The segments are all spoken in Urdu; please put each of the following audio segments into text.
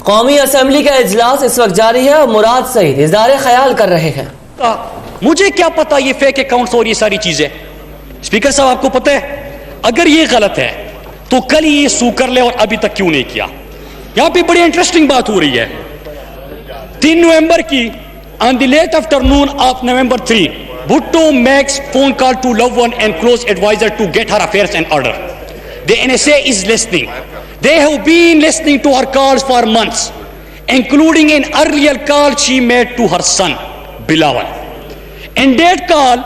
قومی اسمبلی کا اجلاس اس وقت جاری ہے اور مراد سعید اظہار خیال کر رہے ہیں۔ مجھے کیا پتا یہ فیک اکاؤنٹس اور یہ ساری چیزیں۔ اسپیکر صاحب آپ کو پتہ ہے اگر یہ غلط ہے تو کل ہی یہ سو کر لے اور ابھی تک کیوں نہیں کیا؟ یہاں پہ بڑی انٹرسٹنگ بات ہو رہی ہے۔ 3 نومبر کی on the late afternoon of November 3, Bhutto makes phone call to loved one and close advisor to get her affairs in order. The NSA is listening. They have been listening to her calls for months, including an earlier call she made to her son, Bilawal. In that call,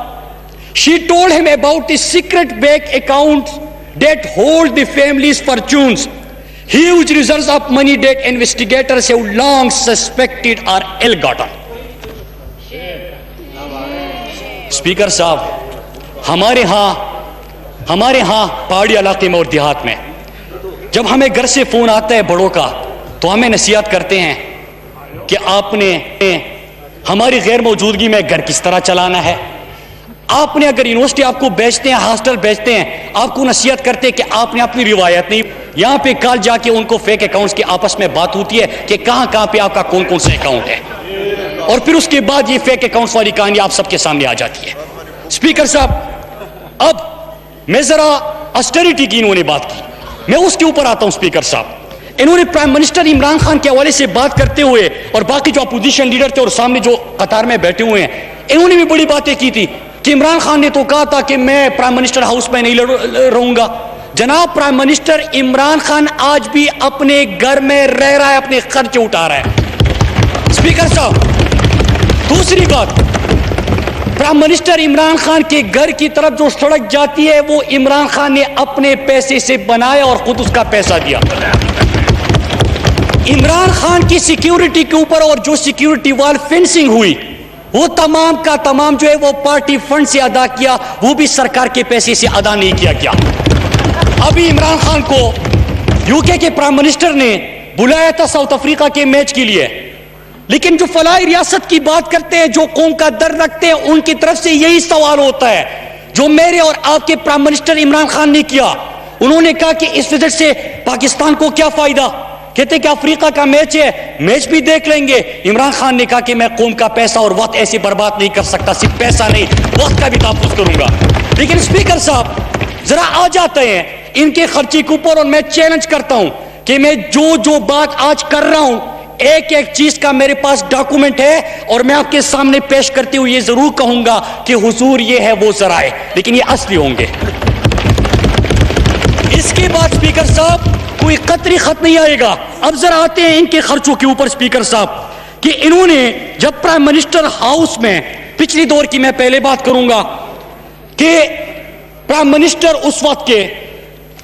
she told him about the secret bank accounts that hold the family's fortunes, huge reserves of money that investigators have long suspected are ill-gotten. Speaker صاحب ہمارے ہاں پہاڑی علاقے میں اور دیہات میں جب ہمیں گھر سے فون آتا ہے بڑوں کا تو ہمیں نصیحت کرتے ہیں کہ آپ نے ہماری غیر موجودگی میں گھر کس طرح چلانا ہے۔ آپ نے اگر یونیورسٹی آپ کو بیچتے ہیں، ہاسٹل بیچتے ہیں، آپ کو نصیحت کرتے ہیں کہ آپ نے اپنی روایت نہیں۔ یہاں پہ کال جا کے ان کو فیک اکاؤنٹس کی آپس میں بات ہوتی ہے کہ کہاں پہ آپ کا کون سا اکاؤنٹ ہے، اور پھر اس کے بعد یہ فیک اکاؤنٹس والی کہانی آپ سب کے سامنے آ جاتی ہے۔ اسپیکر صاحب اب میں ذرا اسٹیریٹی کی انہوں نے بات کی، میں اس کے اوپر آتا ہوں۔ اسپیکر صاحب انہوں نے پرائم منسٹر عمران خان کے حوالے سے بات کرتے ہوئے اور باقی جو اپوزیشن لیڈر تھے اور سامنے جو قطار میں بیٹھے ہوئے ہیں انہوں نے بھی بڑی باتیں کی تھی کہ عمران خان نے تو کہا تھا کہ میں پرائم منسٹر ہاؤس میں نہیں رہوں گا۔ جناب پرائم منسٹر عمران خان آج بھی اپنے گھر میں رہ رہا ہے، اپنے خرچے اٹھا رہا ہے۔ اسپیکر صاحب دوسری بات، پرائم منسٹر عمران خان کے گھر کی طرف جو سڑک جاتی ہے وہ عمران خان نے اپنے پیسے سے بنایا اور خود اس کا پیسہ دیا۔ عمران خان کی سیکیورٹی کے اوپر اور جو سیکیورٹی وال فینسنگ ہوئی وہ تمام کا تمام جو ہے وہ پارٹی فنڈ سے ادا کیا، وہ بھی سرکار کے پیسے سے ادا نہیں کیا گیا۔ ابھی عمران خان کو یو کے پرائم منسٹر نے بلایا تھا ساؤتھ افریقہ کے میچ کے لیے، لیکن جو فلاحی ریاست کی بات کرتے ہیں، جو قوم کا درد رکھتے ہیں، ان کی طرف سے یہی سوال ہوتا ہے جو میرے اور آپ کے پرائم منسٹر عمران خان نے کیا۔ انہوں نے کہا کہ اس وجہ سے پاکستان کو کیا فائدہ؟ کہتے کہ افریقہ کا میچ ہے، میچ بھی دیکھ لیں گے۔ عمران خان نے کہا کہ میں قوم کا پیسہ اور وقت ایسے برباد نہیں کر سکتا، صرف پیسہ نہیں وقت کا بھی تحفظ کروں گا۔ لیکن اسپیکر صاحب ذرا آ جاتے ہیں ان کے خرچے کے اوپر، اور میں چیلنج کرتا ہوں کہ میں جو بات آج کر رہا ہوں ایک چیز کا میرے پاس ڈاکومنٹ ہے، اور میں آپ کے سامنے پیش کرتے ہوئے یہ ضرور کہوں گا کہ حضور یہ ہے وہ ذرائع، لیکن یہ اصلی ہوں گے۔ اس کے بعد اسپیکر صاحب کوئی قطری خط نہیں آئے گا۔ اب ذرا آتے ہیں ان کے خرچوں کے اوپر اسپیکر صاحب، کہ انہوں نے جب پرائم منسٹر ہاؤس میں پچھلی دور کی میں پہلے بات کروں گا کہ پرائم منسٹر اس وقت کے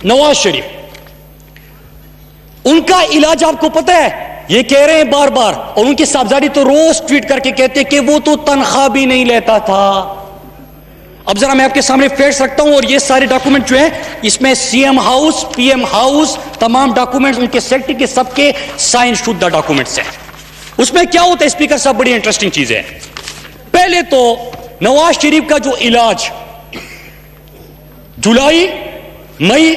نواز شریف، ان کا علاج آپ کو پتہ ہے، یہ کہہ رہے ہیں بار بار، اور ان کے صاحبزادی تو روز ٹویٹ کر کے کہتے کہ وہ تو تنخواہ بھی نہیں لیتا تھا۔ اب ذرا میں آپ کے سامنے فیکٹس رکھتا ہوں، اور یہ سارے ڈاکومنٹ جو ہیں اس میں C M house, P M house, تمام ڈاکومنٹس ان کے سیکٹری کے سب کے سائن شدہ ڈاکومنٹس ہیں۔ اس میں کیا ہوتا ہے اسپیکر صاحب، بڑی انٹرسٹنگ چیز ہے۔ پہلے تو نواز شریف کا جو علاج جولائی مئی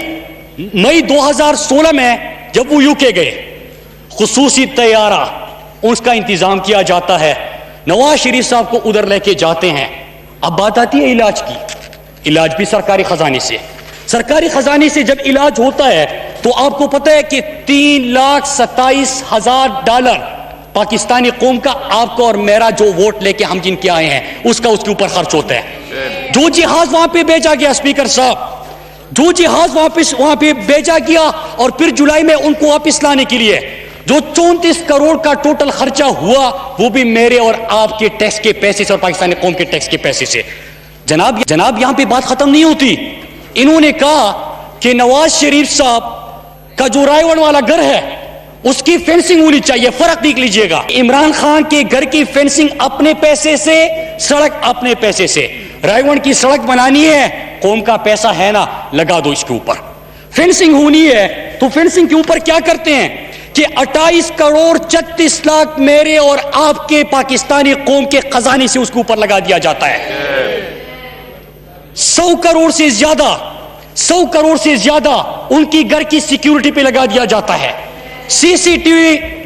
2016 میں جب وہ یو کے گئے، خصوصی طیارہ اس کا انتظام کیا جاتا ہے، نواز شریف صاحب کو ادھر لے کے جاتے ہیں۔ اب بات آتی ہے علاج کی، علاج بھی سرکاری خزانے سے۔ سرکاری خزانے سے جب علاج ہوتا ہے تو آپ کو پتہ ہے کہ $3,27,000 پاکستانی قوم کا، آپ کا اور میرا جو ووٹ لے کے ہم جن کے آئے ہیں اس کے اوپر خرچ ہوتا ہے۔ جو جہاز وہاں پہ بھیجا گیا اسپیکر صاحب، جو جہاز وہاں پہ بھیجا گیا، اور پھر جولائی میں ان کو واپس لانے کے لیے جو 34 کروڑ کا ٹوٹل خرچہ ہوا، وہ بھی میرے اور آپ کے ٹیکس کے پیسے سے اور پاکستانی قوم کے ٹیکس کے پیسے سے۔ جناب یہاں پہ بات ختم نہیں ہوتی۔ انہوں نے کہا کہ نواز شریف صاحب کا جو رائے ون والا گھر ہے اس کی فینسنگ ہونی چاہیے۔ فرق دیکھ لیجئے گا، عمران خان کے گھر کی فینسنگ اپنے پیسے سے، سڑک اپنے پیسے سے۔ رائے ون کی سڑک بنانی ہے، قوم کا پیسہ ہے نا، لگا دو اس کے اوپر۔ فینسنگ ہونی ہے تو فینسنگ کے اوپر کیا کرتے ہیں کہ 28 کروڑ 36 لاکھ میرے اور آپ کے پاکستانی قوم کے خزانے سے اس کے اوپر لگا دیا جاتا ہے۔ 100 کروڑ سے زیادہ ان کی گھر کی سیکیورٹی پہ لگا دیا جاتا ہے۔ CCTV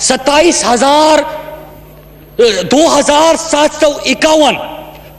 27,751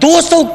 200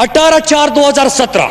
18/4/2017।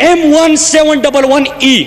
M1711E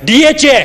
DHA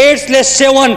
8/7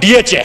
DHA।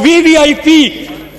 VVIP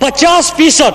50%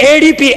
ADP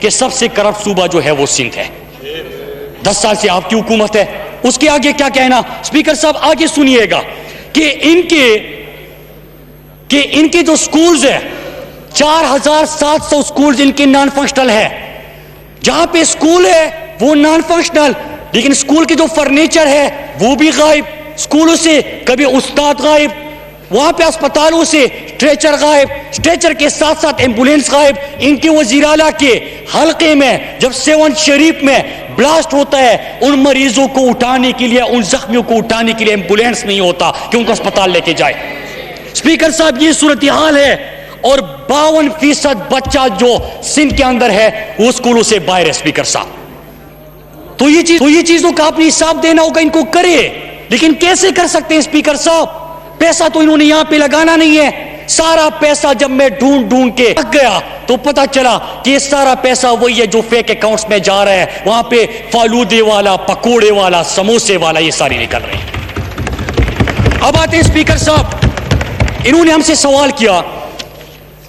کہ سب سے کرپٹ صوبہ جو ہے وہ سندھ ہے. 10 سال سے آپ کی حکومت ہے. اس کے آگے کیا کہنا اسپیکر صاحب, آگے سنیے گا کہ ان کے جو سکولز ہیں 4700 سکولز ان کے نان فنکشنل ہے. جہاں پہ سکول ہے وہ نان فنکشنل, لیکن سکول کے جو فرنیچر ہے وہ بھی غائب. سکولوں سے کبھی استاد غائب, وہاں پہ اسپتالوں سے اسٹریچر غائب, اسٹریچر کے ساتھ ساتھ ایمبولینس غائب. ان کے وزیر اعلیٰ کے حلقے میں جب 7 شریف میں بلاسٹ ہوتا ہے, ان مریضوں کو اٹھانے کے لیے, ان زخمیوں کو اٹھانے کے لیے ایمبولینس نہیں ہوتا کہ ان کو اسپتال لے کے جائے. اسپیکر صاحب یہ صورتحال ہے, اور 52% بچہ جو سندھ کے اندر ہے وہ اسکولوں سے باہر ہے. اسپیکر صاحب تو یہ چیزوں کا اپنی حساب دینا ہوگا, ان کو کرے, لیکن کیسے کر سکتے ہیں اسپیکر صاحب؟ پیسہ تو انہوں نے یہاں پہ لگانا نہیں ہے. سارا پیسہ جب میں ڈھونڈ کے لگ گیا تو پتا چلا کہ یہ سارا پیسہ وہی ہے جو فیک اکاؤنٹس میں جا رہا ہے. وہاں پہ فالودے والا, پکوڑے والا, سموسے والا, یہ ساری نکل رہے ہیں. اب آتے ہیں اسپیکر صاحب, انہوں نے ہم سے سوال کیا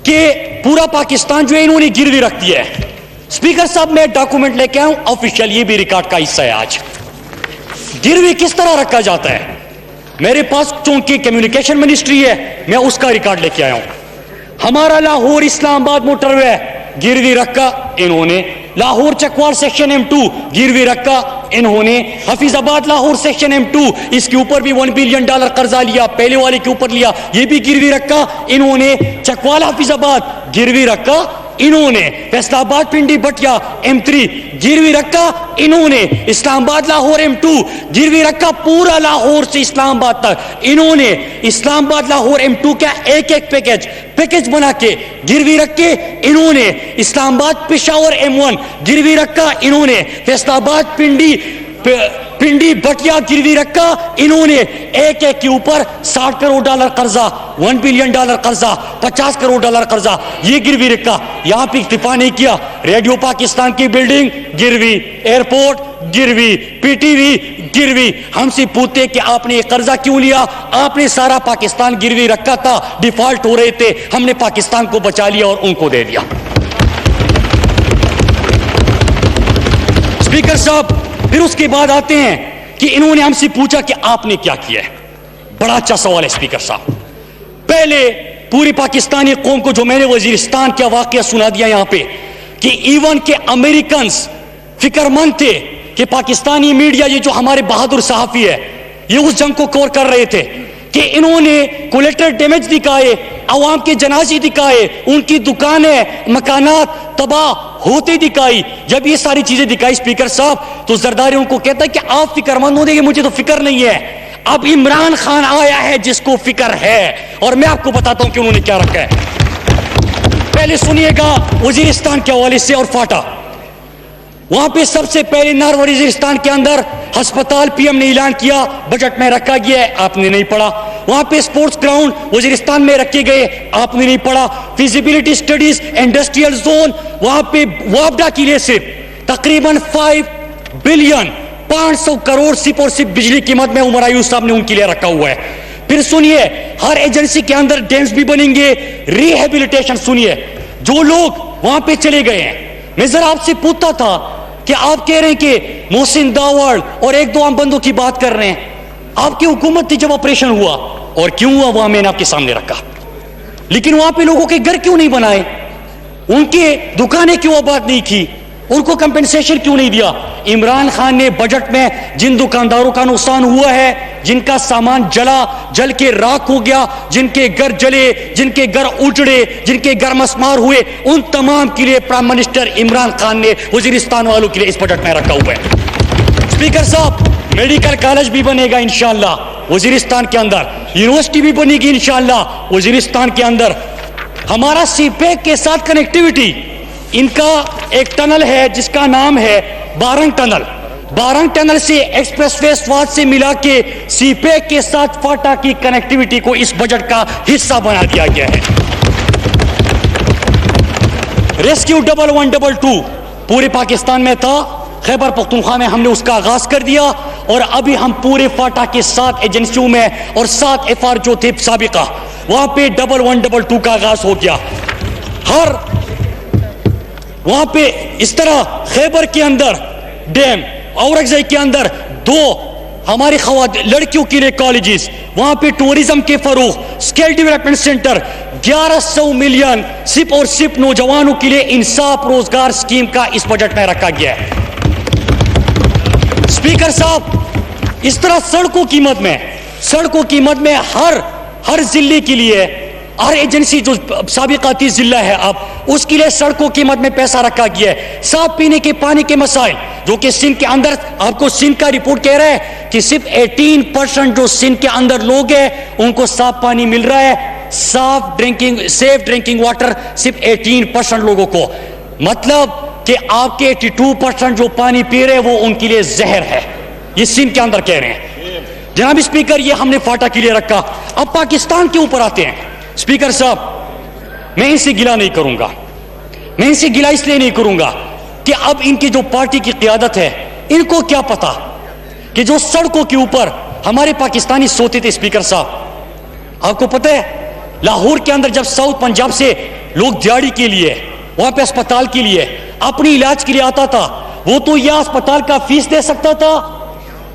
کہ پورا پاکستان جو ہے انہوں نے گروی رکھ دیا ہے. اسپیکر صاحب میں ڈاکومنٹ لے کے آؤں آفیشیل, یہ بھی ریکارڈ کا حصہ ہے. آج گروی کس طرح رکھا جاتا ہے میرے پاس, چونکہ کمیونیکیشن منسٹری ہے, میں اس کا ریکارڈ لے کے آیا ہوں. ہمارا لاہور اسلام آباد موٹر وے گروی رکھا انہوں نے, لاہور چکوال سیکشن M2 گروی رکھا انہوں نے, حفیظ آباد لاہور سیکشن M2 اس کے اوپر بھی $1 بلین قرضہ لیا, پہلے والے کے اوپر لیا, یہ بھی گروی رکھا انہوں نے. چکوال حفیظ آباد گروی رکھا انہوں نے, فیصل آباد پنڈی بٹیا M3 گروی رکھا انہوں نے, اسلام آباد لاہور M2 گروی رکھا, پورا لاہور سے اسلام آباد تک انہوں نے اسلام آباد لاہور M2 کا ایک پیکج بنا کے گروی رکھے انہوں نے. اسلام آباد پشاور M1 گروی رکھا انہوں نے, فیصل آباد پنڈی بٹیا گروی رکھا انہوں نے. ایک کے اوپر $60 کروڑ قرضہ, $1 بلین قرضہ, $50 کروڑ قرضہ, یہ گروی رکھا. یہاں پہ اکتفا نہیں کیا, ریڈیو پاکستان کی بلڈنگ گروی, ایئرپورٹ گروی, PTV گروی. ہم سے پوچھتے کہ آپ نے یہ قرضہ کیوں لیا؟ آپ نے سارا پاکستان گروی رکھا تھا, ڈیفالٹ ہو رہے تھے, ہم نے پاکستان کو بچا لیا اور ان کو دے دیا. اسپیکر صاحب پھر اس کے بعد آتے ہیں کہ انہوں نے ہم سے پوچھا کہ آپ نے کیا کیا ہے. بڑا اچھا سوال ہے اسپیکر صاحب. پہلے پوری پاکستانی قوم کو جو میں نے وزیرستان کا واقعہ سنا دیا یہاں پہ, کہ ایون کہ امریکنز فکر مند تھے کہ پاکستانی میڈیا, یہ جو ہمارے بہادر صحافی ہے, یہ اس جنگ کو کور کر رہے تھے, کہ انہوں نے کولیٹرل ڈیمیج دکھائے, عوام کے جنازے دکھائے, ان کی دکانیں مکانات تباہ ہوتے دکھائی. جب یہ ساری چیزیں دکھائی اسپیکر صاحب تو زرداری ان کو کہتا ہے کہ آپ فکر مند ہوں گے, مجھے تو فکر نہیں ہے. اب عمران خان آیا ہے جس کو فکر ہے, اور میں آپ کو بتاتا ہوں کہ انہوں نے کیا رکھا ہے. پہلے سنیے گا وزیرستان کے حوالے سے اور فاٹا. وہاں پہ سب سے پہلے ناروا وزیرستان کے اندر ہسپتال PM نے اعلان کیا, بجٹ میں رکھا گیا ہے, آپ نے نہیں پڑھا. وہاں پہ سپورٹس گراؤنڈ وزیرستان میں رکھے گئے, آپ نے نہیں پڑھا. فیزیبلٹی سٹڈیز, انڈسٹریل زون, وہاں پہ وابڈا کے لیے صرف تقریباً 5 بلین 500 کروڑ صرف اور صرف بجلی قیمت میں عمر ایوب صاحب نے ان کے لیے رکھا ہوا ہے. پھر سنیے, ہر ایجنسی کے اندر ڈیمز بھی بنیں گے, ریہیبلیٹیشن. سنیے, جو لوگ وہاں پہ چلے گئے ہیں, میں ذرا آپ سے پوچھتا تھا کہ آپ کہہ رہے ہیں کہ محسن داوڑ اور 1-2 عام بندوں کی بات کر رہے ہیں, آپ کی حکومت تھی جب آپریشن ہوا, اور کیوں ہوا وہ میں نے آپ کے سامنے رکھا. لیکن وہاں پہ لوگوں کے گھر کیوں نہیں بنائے, ان کے دکانیں کیوں آباد نہیں کی, ان کو کمپنسیشن کیوں نہیں دیا؟ عمران خان نے بجٹ میں جن دکانداروں کا نقصان ہوا ہے, جن کا سامان جل کے راکھ ہو گیا, جن کے گھر جلے, جن کے گھر اجڑے, جن کے گھر مسمار ہوئے, ان تمام کے لیے پرائم منسٹر عمران خان نے وزیرستان والوں کے لیے اس بجٹ میں رکھا ہوا ہے. اسپیکر صاحب میڈیکل کالج بھی بنے گا انشاءاللہ وزیرستان کے اندر, یونیورسٹی بھی بنے گی انشاءاللہ وزیرستان کے اندر. ہمارا سی پیک کے ساتھ کنیکٹیوٹی, ان کا ایک ٹنل ہے جس کا نام ہے بارنگ ٹنل. بارنگ ٹنل سے ایکسپریس وے سوات سے ملا کے سی پیک کے ساتھ فاٹا کی کنیکٹیوٹی کو اس بجٹ کا حصہ بنا دیا گیا ہے. ریسکیو 1122 پورے پاکستان میں تھا, خیبر پختونخوا میں ہم نے اس کا آغاز کر دیا, اور ابھی ہم پورے فاٹا کے 7 ایجنسیوں میں اور 7 FR جو تھے سابقہ, وہاں پہ 1122 کا آغاز ہو گیا. وہاں پہ اس طرح خیبر کے اندر ڈیم، اورگزئی کے اندر 2 ہماری لڑکیوں کے لیے کالجز، وہاں پہ ٹورزم کے فروغ، اسکل ڈیولپمنٹ سینٹر، 1100 ملین صرف اور صرف نوجوانوں کے لیے انصاف روزگار اسکیم کا اس بجٹ میں رکھا گیا ہے۔ اسپیکر صاحب، اس طرح سڑکوں کی مد میں ہر ضلع کے لیے، ہر ایجنسی جو سابقاتی ضلع ہے اب اس کے لیے سڑکوں کی مد میں پیسہ رکھا گیا ہے۔ صاف پینے کے پانی کے مسائل جو کہ سندھ کے اندر، آپ کو سندھ کا رپورٹ کہہ رہا ہے کہ صرف 18% جو سندھ کے اندر لوگ ہیں ان کو صاف پانی مل رہا ہے، سیف ڈرنکنگ واٹر صرف 18% لوگوں کو، مطلب کہ آپ کے 82% جو پانی پی رہے وہ ان کے لیے زہر ہے، یہ سندھ کے اندر کہہ رہے ہیں۔ جناب اسپیکر، یہ ہم نے فاٹا کے لیے رکھا۔ اب پاکستان کے اوپر آتے ہیں۔ اسپیکر صاحب، میں ان سے گلہ نہیں کروں گا، میں ان سے گلہ اس لیے نہیں کروں گا کہ اب ان کی جو پارٹی کی قیادت ہے ان کو کیا پتا کہ جو سڑکوں کے اوپر ہمارے پاکستانی سوتے تھے۔ اسپیکر صاحب، آپ کو پتہ ہے لاہور کے اندر جب ساؤتھ پنجاب سے لوگ دیہڑی کے لیے، وہاں پہ اسپتال کے لیے، اپنی علاج کے لیے آتا تھا، وہ تو یا اسپتال کا فیس دے سکتا تھا،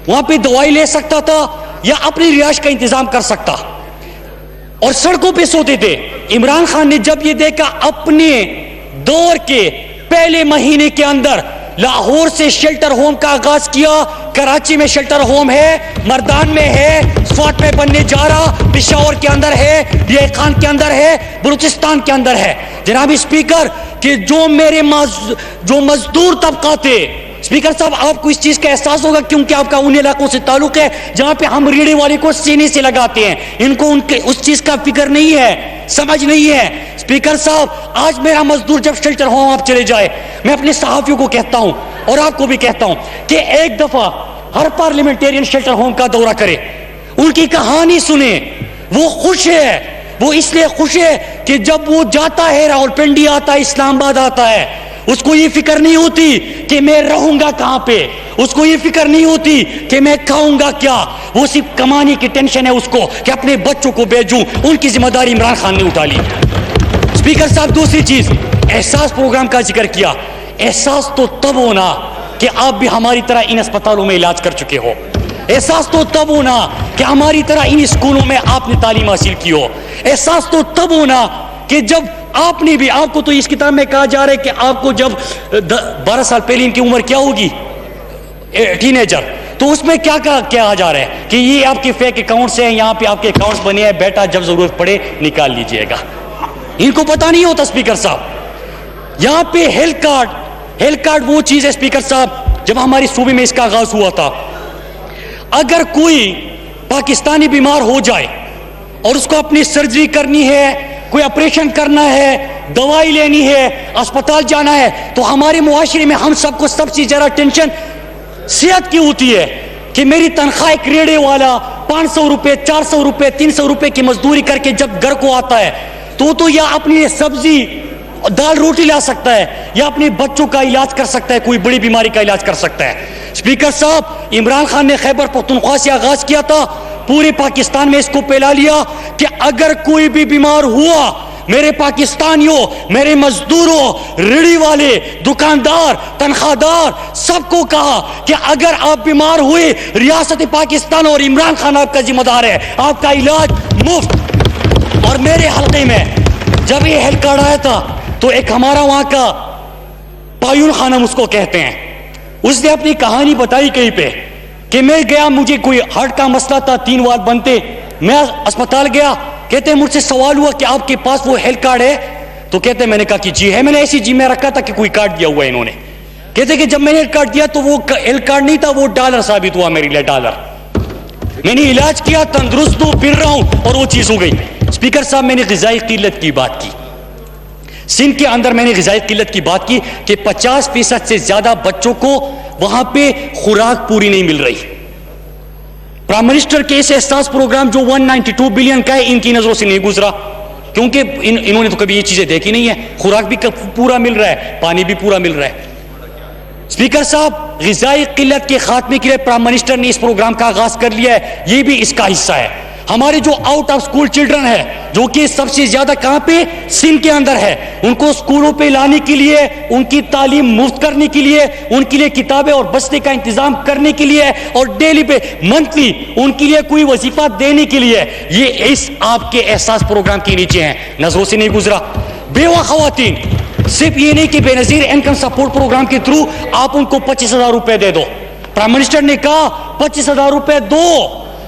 وہاں پہ دوائی لے سکتا تھا، یا اپنی رہائش کا انتظام کر سکتا، اور سڑکوں پہ سوتے تھے۔ عمران خان نے جب یہ دیکھا اپنے دور کے پہلے مہینے کے اندر لاہور سے شیلٹر ہوم کا آغاز کیا۔ کراچی میں شیلٹر ہوم ہے، مردان میں ہے، سوات میں بننے جا رہا، پشاور کے اندر ہے، یہ خان کے اندر ہے، بلوچستان کے اندر ہے۔ جناب اسپیکر، کہ جو میرے جو مزدور طبقہ تھے، اسپیکر صاحب آپ کو اس چیز کا احساس ہوگا کیونکہ آپ کا ان علاقوں سے تعلق ہے جہاں پہ ہم ریڑھی والے کو سینے سے لگاتے ہیں، ان کو اس چیز کا فکر نہیں ہے، سمجھ نہیں ہے۔ اسپیکر صاحب، آج میرا مزدور جب شیلٹر ہوم آپ چلے جائے، میں اپنے صحافیوں کو کہتا ہوں اور آپ کو بھی کہتا ہوں کہ ایک دفعہ ہر پارلیمنٹیرین شیلٹر ہوم کا دورہ کرے، ان کی کہانی سنیں۔ وہ خوش ہے، وہ اس لیے خوش ہے کہ جب وہ جاتا ہے راولپنڈی آتا ہے، اسلام آباد آتا ہے، اس کو یہ فکر نہیں ہوتی کہ میں رہوں گا کہاں پہ، اس کو یہ فکر نہیں ہوتی کہ میں کھاؤں گا کیا، وہ صرف کمانے کی ٹینشن ہے اس کو کہ اپنے بچوں کو بھیجوں۔ ان کی ذمہ داری عمران خان نے اٹھا لی۔ اسپیکر صاحب، دوسری چیز، احساس پروگرام کا ذکر کیا۔ احساس تو تب ہونا کہ آپ بھی ہماری طرح ان اسپتالوں میں علاج کر چکے ہو، احساس تو تب ہونا کہ ہماری طرح ان اسکولوں میں آپ نے تعلیم حاصل کی ہو، احساس تو تب ہونا کہ جب آپ نے بھی، آپ کو تو اس کتاب میں کہا جا رہا ہے کہ آپ کو جب 12 سال پہلے ان کی عمر کیا ہوگی، ٹین ایجر، تو اس میں کیا کہا جا رہا ہے کہ یہ آپ کے فیک اکاؤنٹس ہیں، یہاں پہ آپ کے اکاؤنٹس بنے ہیں، بیٹا جب ضرورت پڑے نکال لیجئے گا۔ ان کو پتہ نہیں ہوتا اسپیکر صاحب۔ یہاں پہ ہیلتھ کارڈ وہ چیز ہے اسپیکر صاحب، جب ہماری صوبے میں اس کا آغاز ہوا تھا، اگر کوئی پاکستانی بیمار ہو جائے اور اس کو اپنی سرجری کرنی ہے، کوئی آپریشن کرنا ہے، دوائی لینی ہے، اسپتال جانا ہے، تو ہمارے معاشرے میں ہم سب کو سب سے زیادہ ٹینشن صحت کی ہوتی ہے کہ میری تنخواہ ایک ریڑے والا 500 روپے 400 روپے 300 روپے کی مزدوری کر کے جب گھر کو آتا ہے تو یا اپنی سبزی دال روٹی لا سکتا ہے یا اپنے بچوں کا علاج کر سکتا ہے، کوئی بڑی بیماری کا علاج کر سکتا ہے۔ اسپیکر صاحب، عمران خان نے خیبر پختونخوا سے آغاز کیا تھا، پورے پاکستان میں اس کو پھیلا لیا کہ اگر کوئی بھی بیمار ہوا، میرے پاکستانیوں، میرے مزدوروں، ریڑھی والے، دکاندار، تنخواہ دار، سب کو کہا کہ اگر آپ بیمار ہوئے، ریاست پاکستان اور عمران خان آپ کا ذمہ دار ہے، آپ کا علاج مفت۔ اور میرے حلقے میں جب یہ ہیلتھ کارڈ آیا تھا تو ایک ہمارا وہاں کا پایون خانم اس کو کہتے ہیں، اس نے اپنی کہانی بتائی کہیں پہ کہ میں گیا، مجھے کوئی ہارٹ کا مسئلہ تھا، 3 وار بنتے، میں اسپتال گیا، کہتے ہیں مجھ سے سوال ہوا کہ آپ کے پاس وہ ہیلتھ کارڈ ہے؟ تو کہتے ہیں میں نے کہا کہ جی ہے، میں نے ایسی جی میں رکھا تھا کہ کوئی کارڈ دیا ہوا ہے انہوں نے۔ کہتے ہیں کہ جب میں نے ہیلتھ کارڈ دیا تو وہ ہیلتھ کارڈ نہیں تھا، وہ ڈالر ثابت ہوا میرے لیے، ڈالر۔ میں نے علاج کیا، تندرست ہوں، پھر رہا ہوں، اور وہ چیز ہو گئی۔ اسپیکر صاحب، میں نے غذائی قلت کی بات کی، سندھ کے اندر میں نے غذائی قلت کی بات کی کہ 50% سے زیادہ بچوں کو وہاں پہ خوراک پوری نہیں مل رہی۔ پرائم منسٹر کے اس احساس پروگرام جو 192 بلین کا ہے، ان کی نظروں سے نہیں گزرا، کیونکہ انہوں نے تو کبھی یہ چیزیں دیکھی نہیں ہے۔ خوراک بھی پورا مل رہا ہے، پانی بھی پورا مل رہا ہے۔ اسپیکر صاحب، غذائی قلت کے خاتمے کے لیے پرائم منسٹر نے اس پروگرام کا آغاز کر لیا ہے، یہ بھی اس کا حصہ ہے۔ ہمارے جو آؤٹ آف اسکول چلڈرن ہے, جو کہ سب سے زیادہ کہاں پہ, سندھ کے اندر ہے, ان کو اسکولوں پہ لانے کے لیے, ان کی تعلیم مفت کرنے کے لیے, ان کے لیے کتابیں اور بستے کا انتظام کرنے کے لیے, اور ڈیلی پہ منتھلی ان کے لیے کوئی وظیفہ دینے کے لیے, یہ اس آپ کے احساس پروگرام کے نیچے ہیں, نظروں سے نہیں گزرا. بیوہ خواتین, صرف یہ نہیں کہ بے نظیر انکم سپورٹ پروگرام کے تھرو آپ ان کو 25,000 روپے دے دو. پرائم منسٹر نے کہا 25,000 روپے دو,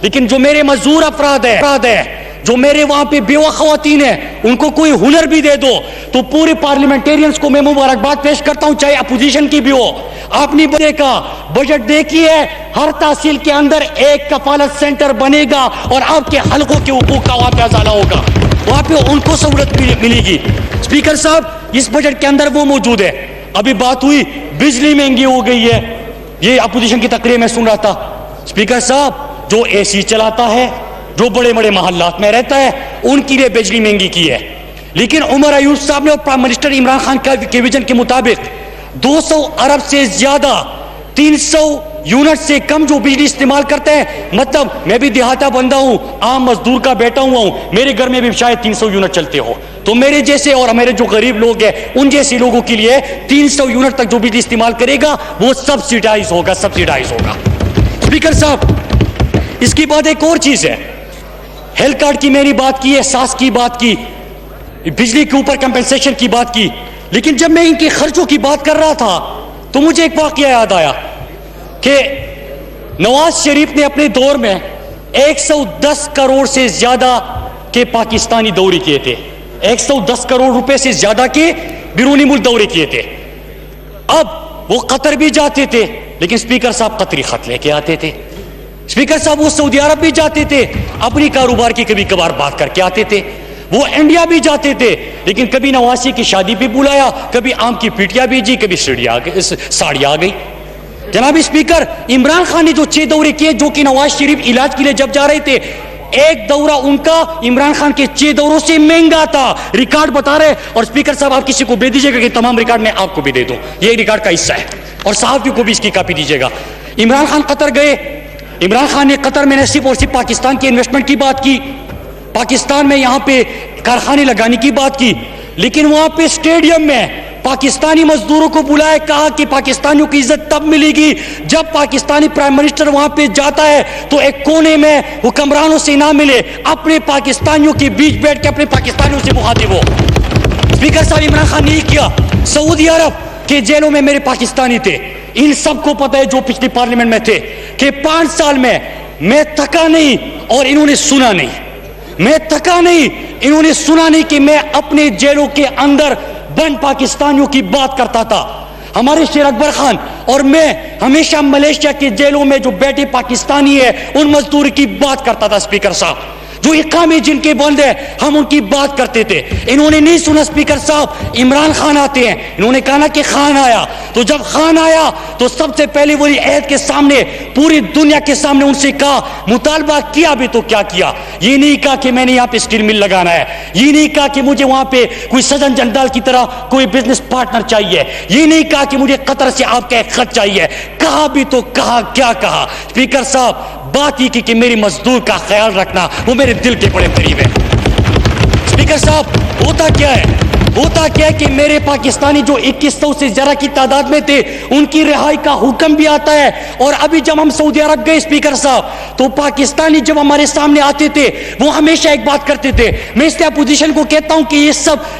لیکن جو میرے مزدور افراد ہے, جو میرے وہاں پہ بیوہ خواتین ہیں, ان کو کوئی ہنر بھی دے دو. تو پورے پارلیمنٹیرینز کو میں مبارکباد پیش کرتا ہوں, چاہے اپوزیشن کی بھی ہو. آپ نے دیکھا بجٹ دیکھیے, ہر تحصیل کے اندر ایک کفالت سینٹر بنے گا اور آپ کے حلقوں کے حقوق کا وہاں پہ ازالہ ہوگا, وہاں پہ ان کو سہولت ملے گی. اسپیکر صاحب, اس بجٹ کے اندر وہ موجود ہے. ابھی بات ہوئی بجلی مہنگی ہو گئی ہے, یہ اپوزیشن کی تقریر میں سن رہا تھا. اسپیکر صاحب, جو اے سی چلاتا ہے, جو بڑے بڑے محلات میں رہتا ہے, ان کے لیے بجلی مہنگی کی ہے. لیکن عمر ایوب صاحب نے اور پرائم منسٹر عمران خان کے ویژن کے مطابق 200 ارب سے زیادہ 300 یونٹ سے کم جو بجلی استعمال کرتے ہیں, مطلب میں بھی دیہاتا بندہ ہوں, عام مزدور کا بیٹا ہوا ہوں, میرے گھر میں بھی شاید 300 یونٹ چلتے ہو, تو میرے جیسے اور میرے جو غریب لوگ ہیں ان جیسے لوگوں کے لیے 300 یونٹ تک جو بجلی استعمال کرے گا وہ سبسیڈائز ہوگا. اسپیکر صاحب, اس کے بعد ایک اور چیز ہے, ہیلتھ کارڈ کی میں نے بات کی, احساس کی بات کی, بجلی کے اوپر کمپنسیشن کی بات کی, لیکن جب میں ان کے خرچوں کی بات کر رہا تھا تو مجھے ایک واقعہ یاد آیا کہ نواز شریف نے اپنے دور میں 110 کروڑ سے زیادہ کے پاکستانی دورے کیے تھے, 110 کروڑ روپے سے زیادہ کے بیرونی ملک دورے کیے تھے. اب وہ قطر بھی جاتے تھے, لیکن اسپیکر صاحب قطری خط لے کے آتے تھے. اسپیکر صاحب, وہ سعودی عرب بھی جاتے تھے, اپنی کاروبار کی کبھی کبھار بات کر کے آتے تھے. وہ انڈیا بھی جاتے تھے, لیکن کبھی نوازی کی شادی بھی بلایا, کبھی آم کی پیٹیاں بھیجی, کبھی ساڑی آ گئی. جناب اسپیکر, عمران خان نے جو 6 دورے کیے, جو کہ نواز شریف علاج کے لیے جب جا رہے تھے, ایک دورہ ان کا عمران خان کے 6 دوروں سے مہنگا تھا. ریکارڈ بتا رہے, اور اسپیکر صاحب آپ کسی کو دے دیجیے گا کہ تمام ریکارڈ میں آپ کو بھی دے دوں, یہ ریکارڈ کا حصہ ہے, اور صحافیوں کو بھی اس کی کاپی دیجیے گا. عمران خان قطر گئے, عمران خان نے قطر میں نہ صرف اور صرف پاکستان کی انویسٹمنٹ کی بات کی, پاکستان میں یہاں پہ کارخانے لگانے کی بات کی, لیکن وہاں پہ اسٹیڈیم میں پاکستانی مزدوروں کو بلایا, کہا کہ پاکستانیوں کی عزت تب ملے گی جب پاکستانی پرائم منسٹر وہاں پہ جاتا ہے تو ایک کونے میں حکمرانوں سے نہ ملے, اپنے پاکستانیوں کے بیچ بیٹھ کے اپنے پاکستانیوں سے مخاطب ہو. اسپیکر صاحب, عمران خان نے یہ کیا. سعودی عرب کے جیلوں میں میرے پاکستانی تھے, ان سب کو پتہ ہے جو پچھلی پارلیمنٹ میں تھے کہ 5 سال میں تھکا نہیں اور انہوں نے سنا نہیں, میں تھکا نہیں, انہوں نے سنا نہیں کہ میں اپنے جیلوں کے اندر بند پاکستانیوں کی بات کرتا تھا. ہمارے شیر اکبر خان اور میں ہمیشہ ملیشیا کے جیلوں میں جو بیٹھے پاکستانی ہیں ان مزدور کی بات کرتا تھا. اسپیکر صاحب, جو اقامے جن کے بند ہیں ہم ان کی بات کرتے تھے. انہوں نے نہیں سنا اسپیکر صاحب, عمران خان آتے ہیں, انہوں نے کہا نا کہ خان آیا, تو جب خان آیا تو سب سے پہلے وہی عہد کے سامنے, پوری دنیا کے سامنے ان سے کہا مطالبہ کیا بھی تو کیا کیا. یہ نہیں کہا کہ میں نے یہاں پہ اسٹیل مل لگانا ہے, یہ نہیں کہا کہ مجھے وہاں پہ کوئی سجن جندال کی طرح کوئی بزنس پارٹنر چاہیے, یہ نہیں کہا کہ مجھے قطر سے آپ کا ایک خط چاہیے. کہا بھی تو کہا کیا کہا. اسپیکر صاحب, بات یہ کہ میری مزدور کا خیال رکھنا وہ میرے دل کے بڑے قریب ہے. اسپیکر صاحب, ہوتا کیا ہے کہ میرے پاکستانی جو 2100 سے زیادہ کی تعداد میں تھے ان کی رہائی کا حکم بھی آتا ہے. اور ابھی جب ہم سعودی عرب گئے اسپیکر صاحب, تو پاکستانی جب ہمارے سامنے آتے تھے وہ ہمیشہ ایک بات کرتے تھے, میں اس لیے اپوزیشن کو کہتا ہوں کہ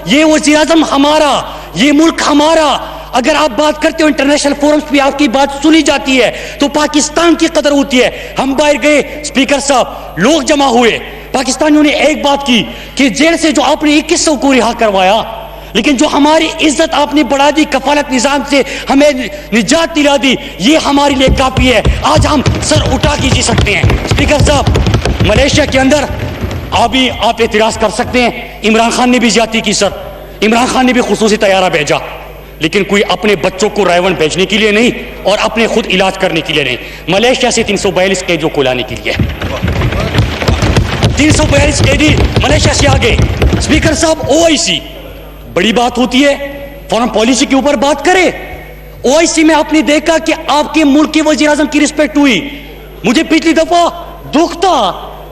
یہ وزیر اعظم ہمارا, یہ ملک ہمارا, اگر آپ بات کرتے ہو انٹرنیشنل فورمز پہ آپ کی بات سنی جاتی ہے تو پاکستان کی قدر ہوتی ہے. ہم باہر گئے اسپیکر صاحب, لوگ جمع ہوئے, پاکستانیوں نے ایک بات کی کہ جیل سے جو آپ نے 2100 کو رہا کروایا, لیکن جو ہماری عزت آپ نے بڑھا دی, کفالت نظام سے ہمیں نجات دلا دی, یہ ہمارے لیے کافی ہے. آج ہم سر اٹھا کے جی سکتے ہیں. اسپیکر صاحب, ملیشیا کے اندر ابھی آپ اعتراض کر سکتے ہیں, عمران خان نے بھی زیادتی کی سر, عمران خان نے بھی خصوصی طیارہ بھیجا, لیکن کوئی اپنے بچوں کو رائیون بھیجنے کے لیے نہیں اور اپنے خود علاج کرنے کے لیے نہیں, ملیشیا سے 342 قیدیوں کو لانے کے لیے. 342 قیدی ملیشیا سے آگے. اسپیکر صاحب, OIC بڑی بات ہوتی ہے, فارن پالیسی کے اوپر بات کرے. OIC میں آپ نے دیکھا کہ آپ کے ملک کے وزیر اعظم کی رسپیکٹ ہوئی. مجھے پچھلی دفعہ دکھ تھا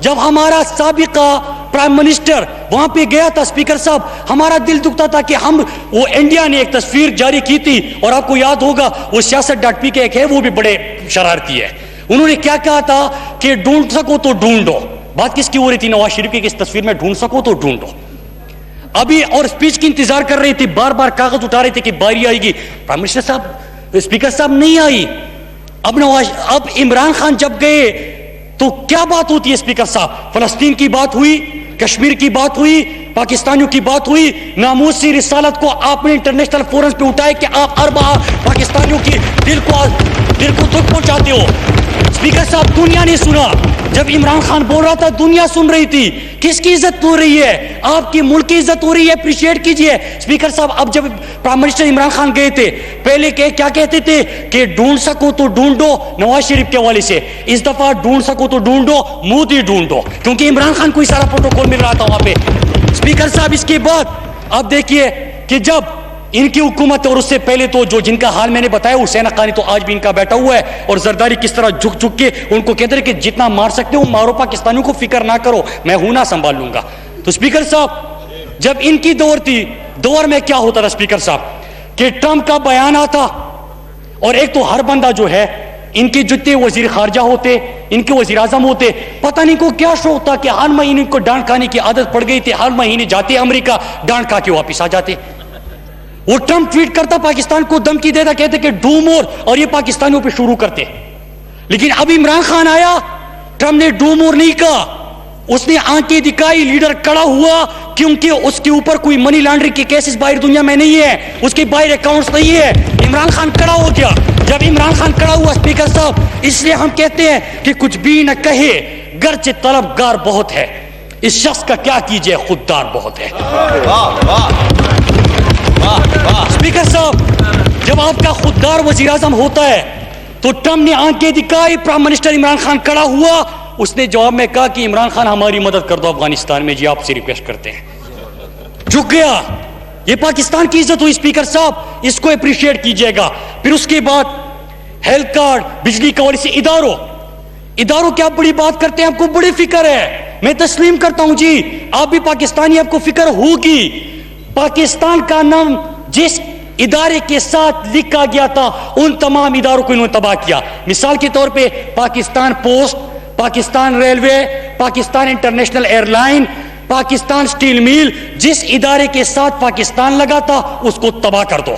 جب ہمارا سابقہ پرائم منسٹر وہاں پہ گیا تھا اسپیکر صاحب, ہمارا دل دکھتا تھا کہ وہ انڈیا نے ایک تصویر جاری کی تھی, اور آپ کو یاد ہوگا وہ سیاست.پی کے ایک ہے, وہ بھی بڑے شرارتی ہے. انہوں نے کیا کہا تھا کہ ڈھونڈ سکو تو ڈھونڈو. بات کس کی ہو رہی تھی؟ نواز شریف کی, کہ اس تصویر میں ڈھونڈ سکو تو ڈھونڈو. ابھی اور اسپیچ کی انتظار کر رہی تھی, بار بار کاغذ اٹھا رہے تھے کہ باری آئے گی. پرائم منسٹر صاحب, اسپیکر صاحب نہیں آئی. اب عمران خان جب گئے تو کیا بات ہوتی ہے اسپیکر صاحب؟ فلسطین کی بات ہوئی, کشمیر کی بات ہوئی, پاکستانیوں کی بات ہوئی. ناموسی رسالت کو آپ نے انٹرنیشنل فورمز پہ اٹھائے کہ آپ اربع پاکستانیوں کی دل کو دکھ پہنچاتے ہو. اسپیکر صاحب, دنیا نے سنا. جب عمران خان بول رہا تھا دنیا سن رہی تھی. کس کی عزت ہو رہی ہے؟ آپ کی ملک کی عزت ہو رہی ہے, اپریشیٹ کیجئے. اسپیکر صاحب, اب جب پرائم منسٹر عمران خان گئے تھے, پہلے کیا کہتے تھے کہ ڈھونڈ سکو تو ڈھونڈو نواز شریف کے حوالے سے. اس دفعہ ڈھونڈ سکو تو ڈھونڈو مودی ڈھونڈو, کیونکہ عمران خان کو سارا پروٹوکول مل رہا تھا وہاں پہ. اسپیکر صاحب, اس کے بعد آپ دیکھیے کہ جب ان کی حکومت, اور اس سے پہلے تو جن کا حال میں نے بتایا, حسین حقانی تو آج بھی ان کا بیٹھا ہوا ہے, اور زرداری کس طرح جھک جھک کے ان کو کہتے ہیں کہ جتنا مار سکتے ہو مارو, پاکستانیوں کو فکر نہ کرو, میں ہوں نہ سنبھال لوں گا. تو اسپیکر صاحب, جب ان کی دور تھی, دور میں کیا ہوتا تھا اسپیکر صاحب کہ ٹرمپ کا بیان آتا, اور ایک تو ہر بندہ جو ہے, ان کے جتنے وزیر خارجہ ہوتے, ان کے وزیر اعظم ہوتے, پتہ نہیں کو کیا شوق تھا کہ ہر مہینے ان کو ڈانٹ کھانے کی عادت پڑ گئی تھی. ہر مہینے جاتے امریکہ, ڈانٹ کھا کے واپس آ جاتے. وہ ٹرمپ ٹویٹ کرتا, پاکستان کو دھمکی دیتا, کہتے کہ ڈو مور, اور یہ پاکستانیوں پہ شروع کرتے. لیکن اب عمران خان آیا, ٹرمپ نے ڈو مور نہیں کہا, اس نے آنکھیں دکھائی, لیڈر کڑا ہوا, کیونکہ اس کے اوپر کوئی منی لانڈرنگ کے کیسز باہر دنیا میں نہیں ہے, اس کے باہر اکاؤنٹس نہیں ہے. عمران خان کڑا ہو گیا. جب عمران خان کڑا ہوا اسپیکر صاحب, اس لیے ہم کہتے ہیں کہ کچھ بھی نہ کہے گرچہ طلبگار بہت ہے, اس شخص کا کیا کیجئے خوددار بہت ہے. اسپیکر صاحب, جب آپ کا خوددار وزیر اعظم ہوتا ہے تو ٹرمپ نے آنکھیں دکھائی, پرائم منسٹر عمران خان کڑا ہوا, اس نے جواب میں کہا کہ عمران خان ہماری مدد کر دو افغانستان میں, جی آپ سے ریکویسٹ کرتے ہیں. جھک گیا. یہ پاکستان کی عزت ہوئی اسپیکر صاحب, اس کو اپریشیٹ کیجئے گا. پھر اس کے بعد ہیلتھ کارڈ, بجلی کے حوالے سے اداروں کیا بڑی بات کرتے ہیں, آپ کو بڑی فکر ہے, میں تسلیم کرتا ہوں جی, آپ بھی پاکستانی, آپ کو فکر ہوگی. پاکستان کا نام جس ادارے کے ساتھ لکھا گیا تھا, ان تمام اداروں کو انہوں نے تباہ کیا. مثال کے طور پہ Pakistan post, Pakistan railway, Pakistan international airline, Pakistan steel mill, جس ادارے کے ساتھ پاکستان لگا تھا اس کو تباہ کر دو.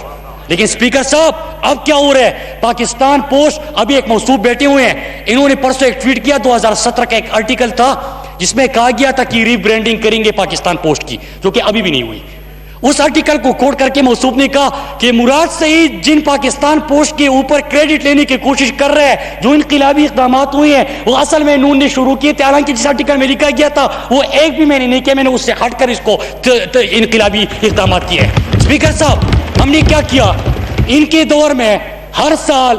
لیکن اسپیکر صاحب, اب کیا ہو رہا ہے؟ پاکستان پوسٹ, ابھی ایک موصوف بیٹھے ہوئے ہیں, انہوں نے پرسوں ایک ٹویٹ کیا, 2017 کا ایک آرٹیکل تھا جس میں کہا گیا تھا کہ ری برانڈنگ کریں گے پاکستان پوسٹ کی, جو کہ ابھی بھی نہیں ہوئی. اس آرٹیکل کو کوٹ کر کے موصوف نے کہا کہ مراد سعید جن پاکستان پوسٹ کے اوپر کریڈٹ لینے کی کوشش کر رہے ہیں, جو انقلابی اقدامات ہوئے ہیں وہ اصل میں نون نے شروع کیے تھے, حالانکہ جس آرٹیکل میں لکھا گیا تھا وہ ایک بھی میں نے نہیں کیا, میں نے اس سے ہٹ کر اس کو انقلابی اقدامات کیے. اسپیکر صاحب, ہم نے کیا کیا, ان کے دور میں ہر سال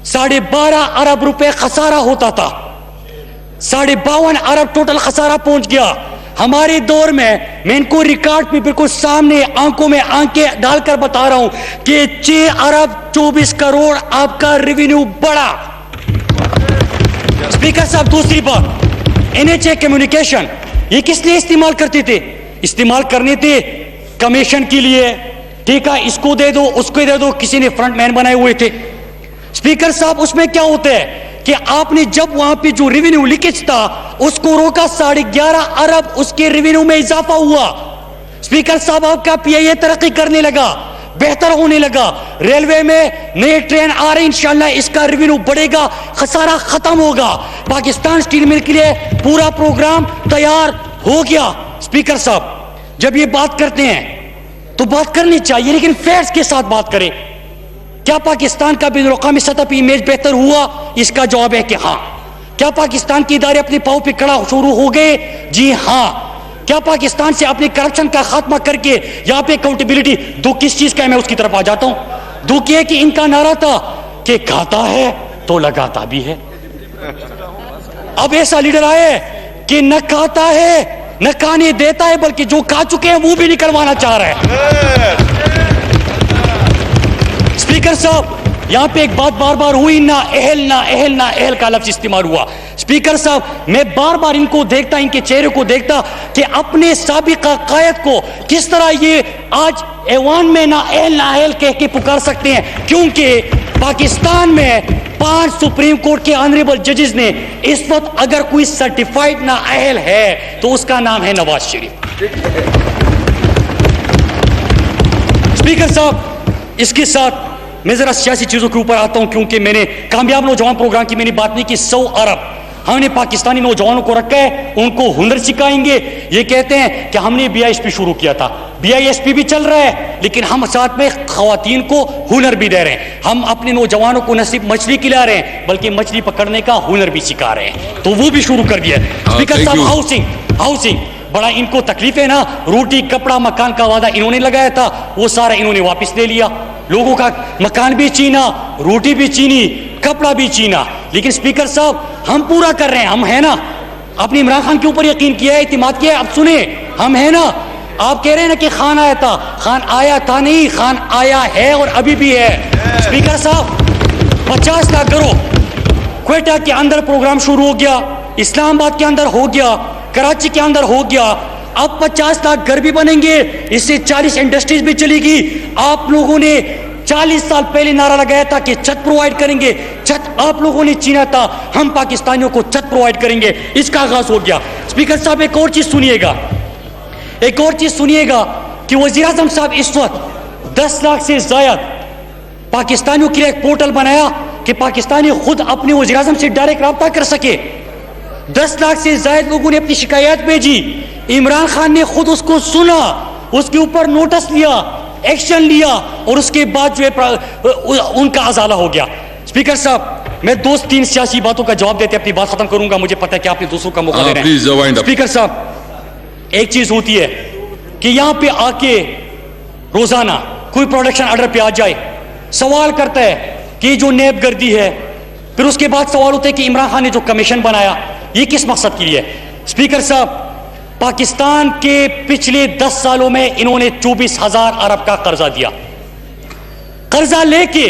12.5 ارب روپے خسارہ ہوتا تھا, 52 ارب ٹوٹل خسارہ پہنچ گیا. ہمارے دور میں ان کو ریکارڈ پہ بالکل سامنے آنکھوں میں آنکھیں ڈال کر بتا رہا ہوں کہ 6 ارب 24 کروڑ آپ کا ریونیو بڑھا. اسپیکر صاحب, دوسری بات, NHA کمیونیکیشن, یہ کس لیے استعمال کرتے تھے؟ استعمال کرنے تھے کمیشن کے لیے, ٹھیک ہے, اس کو دے دو, اس کو دے دو, کسی نے فرنٹ مین بنائے ہوئے تھے. اسپیکر صاحب, اس میں کیا ہوتا ہے کہ آپ نے جب وہاں پہ جو ریونیو لیکیج تھا اس کو روکا, 11.5 ارب اس کے ریونیو میں اضافہ ہوا. اسپیکر صاحب, آپ کا PIA ترقی کرنے لگا, بہتر ہونے لگا, ریلوے میں نئے ٹرین آ رہے ہیں, انشاءاللہ اس کا ریونیو بڑھے گا, خسارہ ختم ہوگا. پاکستان سٹیل مل کے لیے پورا پروگرام تیار ہو گیا. اسپیکر صاحب, جب یہ بات کرتے ہیں تو بات کرنی چاہیے, لیکن فیکٹس کے ساتھ بات کریں. کیا پاکستان کا بین الاقوامی سطح پہ امیج بہتر ہوا؟ اس کا جواب ہے کہ ہاں. کیا پاکستان کے ادارے اپنے پاؤں پہ کھڑا شروع ہو گئے؟ جی ہاں. کیا پاکستان سے اپنے کرپشن کا خاتمہ کر کے یہاں پہ اکاؤنٹیبلٹی, دکھ کس چیز کا ہے, میں اس کی طرف آ جاتا ہوں. دکھ یہ کہ ان کا نعرہ تھا کہ کھاتا ہے تو لگاتا بھی ہے. اب ایسا لیڈر آئے کہ نہ کھاتا ہے نہ کھانے دیتا ہے, بلکہ جو کھا چکے ہیں وہ بھی نکلوانا چاہ رہا ہے. اسپیکر صاحب, یہاں پہ ایک بات بار بار ہوئی، نہ اہل کا لفظ استعمال ہوا. اسپیکر صاحب میں بار بار ان کو دیکھتا، ان کے چہرے کو دیکھتا کہ اپنے سابقہ قائد کو کس طرح یہ آج ایوان میں نہ اہل کہہ کے پکار سکتے ہیں، کیونکہ پاکستان میں 5 سپریم کورٹ کے آنریبل ججز نے اس وقت اگر کوئی سرٹیفائیڈ نہ اہل ہے تو اس کا نام ہے نواز شریف. اسپیکر صاحب اس کے ساتھ میں ذرا سیاسی چیزوں کے اوپر آتا ہوں، کیونکہ میں نے کامیاب نوجوان پروگرام کی میں نے بات نہیں کی. 100 ارب ہم نے پاکستانی نوجوانوں کو رکھا ہے، ان کو ہنر سکھائیں گے. یہ کہتے ہیں کہ ہم نے BISP شروع کیا تھا، BISP بھی چل رہا ہے، لیکن ہم ساتھ میں خواتین کو ہنر بھی دے رہے ہیں. ہم اپنے نوجوانوں کو نہ صرف مچھلی کھلا رہے ہیں بلکہ مچھلی پکڑنے کا ہنر بھی سکھا رہے ہیں، تو وہ بھی شروع کر دیا. اسپیکر صاحب ہاؤسنگ بڑا ان کو تکلیف ہے نا، روٹی کپڑا مکان کا وعدہ انہوں نے لگایا تھا، وہ سارا انہوں نے واپس لے لیا. لوگوں کا مکان بھی چینا، روٹی بھی چینی، کپڑا بھی چینا. لیکن اسپیکر صاحب ہم پورا کر رہے ہیں، ہم ہیں نا. آپ نے عمران خان کے اوپر یقین کیا ہے، اعتماد کیا ہے. اب سنیں، ہم ہیں نا. آپ کہہ رہے ہیں نا کہ خان آیا تھا، خان آیا تھا نہیں، خان آیا ہے اور ابھی بھی ہے. اسپیکر صاحب 50 لاکھ گھروں کوئٹہ کے اندر پروگرام شروع ہو گیا، اسلام آباد کے اندر ہو گیا، کراچی کے اندر ہو گیا. اب 50 لاکھ گھر بھی بنیں گے، اس سے 40 انڈسٹریز بھی چلے گی. آپ لوگوں نے 40 سال پہلے نعرہ لگایا تھا کہ چھت پرووائڈ کریں گے، چھت آپ لوگوں نے چینا تھا، ہم پاکستانیوں کو چھت پرووائڈ کریں گے. اس کا آغاز ہو گیا. اسپیکر صاحب ایک اور چیز سنیے گا کہ وزیر اعظم صاحب اس وقت 10 لاکھ سے زائد پاکستانیوں کے لیے ایک پورٹل بنایا کہ پاکستانی خود اپنے وزیر اعظم سے ڈائریکٹ رابطہ کر سکے. 10 لاکھ سے زائد لوگوں نے اپنی شکایات بھیجی. عمران خان نے خود اس کو سنا، اس کے اوپر نوٹس لیا، ایکشن لیا، اور اس کے بعد جو ہے ان کا ازالہ ہو گیا. اسپیکر صاحب میں 2-3 سیاسی باتوں کا جواب دیتے اپنی بات ختم کروں گا، مجھے پتہ ہے کہ آپ نے دوسروں کا موقع دے رہے ہیں. اسپیکر صاحب ایک چیز ہوتی ہے کہ یہاں پہ آ کے روزانہ کوئی پروڈکشن آرڈر پہ آ جائے، سوال کرتا ہے کہ جو نیب گردی ہے، پھر اس کے بعد سوال ہوتا ہے کہ عمران خان نے جو کمیشن بنایا یہ کس مقصد کے لیے. اسپیکر صاحب پاکستان کے پچھلے 10 سالوں میں انہوں نے 24,000 ارب کا قرضہ دیا. قرضہ لے کے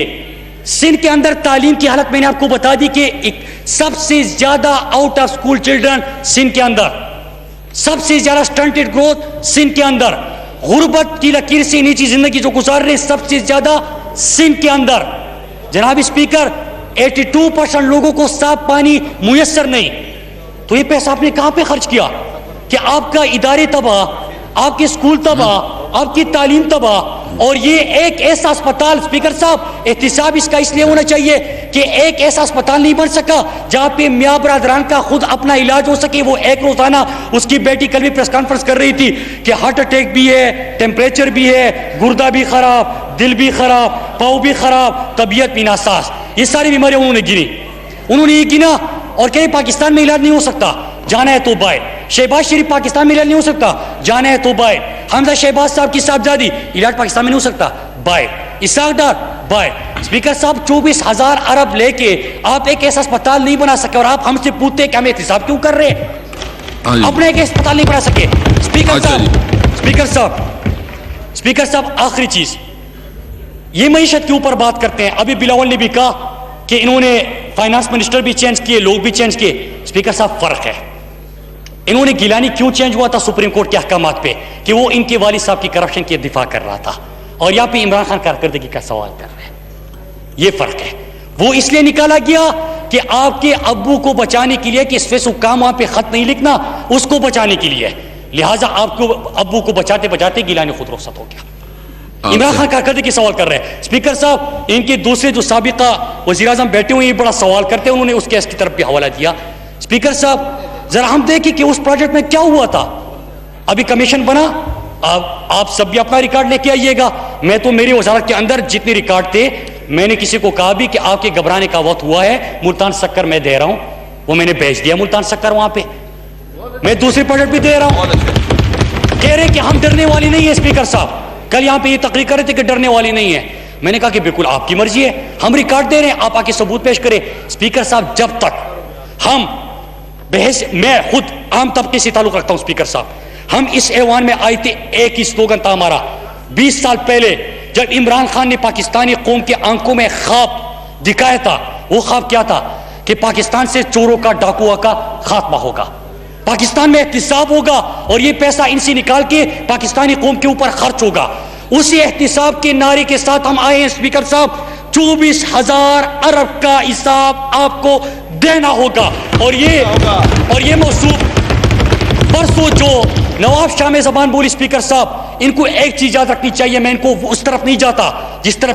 سندھ کے اندر تعلیم کی حالت میں نے آپ کو بتا دی کہ سب سے زیادہ out of school children Sindh کے اندر، سب سے زیادہ سٹنٹڈ گروتھ سندھ کے اندر، غربت کی لکیر سے نیچی زندگی جو گزار رہے ہیں سب سے زیادہ سندھ کے اندر. جناب اسپیکر 82% لوگوں کو صاف پانی میسر نہیں. تو یہ پیسہ آپ نے کہاں پہ خرچ کیا کہ آپ کا ادارے تباہ، آپ کے اسکول تباہ، آپ کی تعلیم تباہ. اور یہ ایک ایسا اسپتال، اسپیکر صاحب احتساب اس کا اس لیے ہونا چاہیے کہ ایک ایسا اسپتال نہیں بن سکا جہاں پہ میاں برادران کا خود اپنا علاج ہو سکے. وہ ایک روزانہ اس کی بیٹی کل بھی پریس کانفرنس کر رہی تھی کہ ہارٹ اٹیک بھی ہے، ٹیمپریچر بھی ہے، گردہ بھی خراب، دل بھی خراب، پاؤں بھی خراب، طبیعت بھی ناساز. یہ ساری بیماریاں انہوں نے یہ گنا اور کہیں پاکستان میں علاج نہیں ہو سکتا، جانا ہے تو باہر. شہباز شریف پاکستان میں علاج نہیں ہو سکتا، جانا ہے تو باہر. حمزہ شہباز صاحب کی صاحبزادی علاج پاکستان میں نہیں ہو سکتا، باہر. اسحاق ڈار باہر. اسپیکر صاحب 24,000 ارب لے کے آپ ایک ایسا اسپتال نہیں بنا سکے اور آپ ہم سے پوچھتے ہیں کہ ہم احتساب کیوں کر رہے ہیں؟ اپنے ایک اسپتال نہیں بنا سکے. اسپیکر صاحب آخری چیز، یہ معیشت کے اوپر بات کرتے ہیں. ابھی بلاول نے بھی کہا کہ انہوں نے فائنانس منسٹر بھی چینج کیے، لوگ بھی چینج کیے. اسپیکر صاحب فرق ہے. انہوں نے گیلانی کیوں چینج ہوا تھا سپریم کورٹ کے احکامات پہ کہ وہ ان کے والد صاحب کی کرپشن کی دفاع کر رہا تھا، اور یہاں پہ عمران خان کارکردگی کا سوال کر رہے ہیں. یہ فرق ہے. وہ اس لیے نکالا گیا کہ آپ کے ابو کو بچانے کے لیے کہ اس فیس حکام وہاں پہ خط نہیں لکھنا، اس کو بچانے کے لیے، لہٰذا آپ کو ابو کو بچاتے بچاتے گیلانی خود رخصت ہو گیا. عمران خان کارکردگی کی سوال کر رہے ہیں. اسپیکر صاحب ان کے دوسرے جو سابقہ وزیر اعظم بیٹھے ہوئے یہ بڑا سوال کرتے ہیں، انہوں نے اس کیس کی طرف بھی حوالہ دیا. اسپیکر صاحب ذرا ہم دیکھیں کہ اس پروجیکٹ میں کیا ہوا تھا. ابھی کمیشن بنا، آپ سب بھی اپنا ریکارڈ لے کے آئیے گا. میں تو میری وزارت کے اندر جتنے ریکارڈ تھے میں نے کسی کو کہا بھی کہ آپ کے گھبرانے کا وقت ہوا ہے، ملتان سکر میں دے رہا ہوں، وہ میں نے بھیج دیا ملتان سکر. وہاں پہ میں دوسرے پروجیکٹ بھی دے رہا ہوں. کہہ رہے کہ ہم ڈرنے والی نہیں ہے. اسپیکر صاحب کل یہاں پہ یہ تقریر کر رہے تھے کہ ڈرنے والی نہیں ہے. میں نے کہا کہ بالکل آپ کی مرضی ہے، ہم ریکارڈ دے رہے ہیں، آپ آ کے ثبوت پیش کریں. اسپیکر صاحب جب تک ہم میں خود عام طبقے سے تعلق رکھتا ہوں اسپیکر صاحب، ہم اس ایوان میں آئے تھے، ایک ہی سلوگن تھا ہمارا 20 سال پہلے جب عمران خان نے پاکستانی قوم کے آنکھوں میں خواب دکھایا تھا، وہ خواب کیا تھا کہ پاکستان سے چوروں کا، ڈاکوؤں کا خاتمہ ہوگا، پاکستان میں احتساب ہوگا اور یہ پیسہ ان سے نکال کے پاکستانی قوم کے اوپر خرچ ہوگا۔ اسی احتساب کے نعرے کے ساتھ ہم آئے ہیں اسپیکر صاحب، 24,000 ارب کا حساب آپ کو دینا ہوگا۔ اور یہ موصوف پرسوں جو نواب شاہ میں زبان بولی اسپیکر صاحب، ان کو ایک چیز یاد رکھنی چاہیے، میں ان کو اس طرف نہیں جاتا جس طرف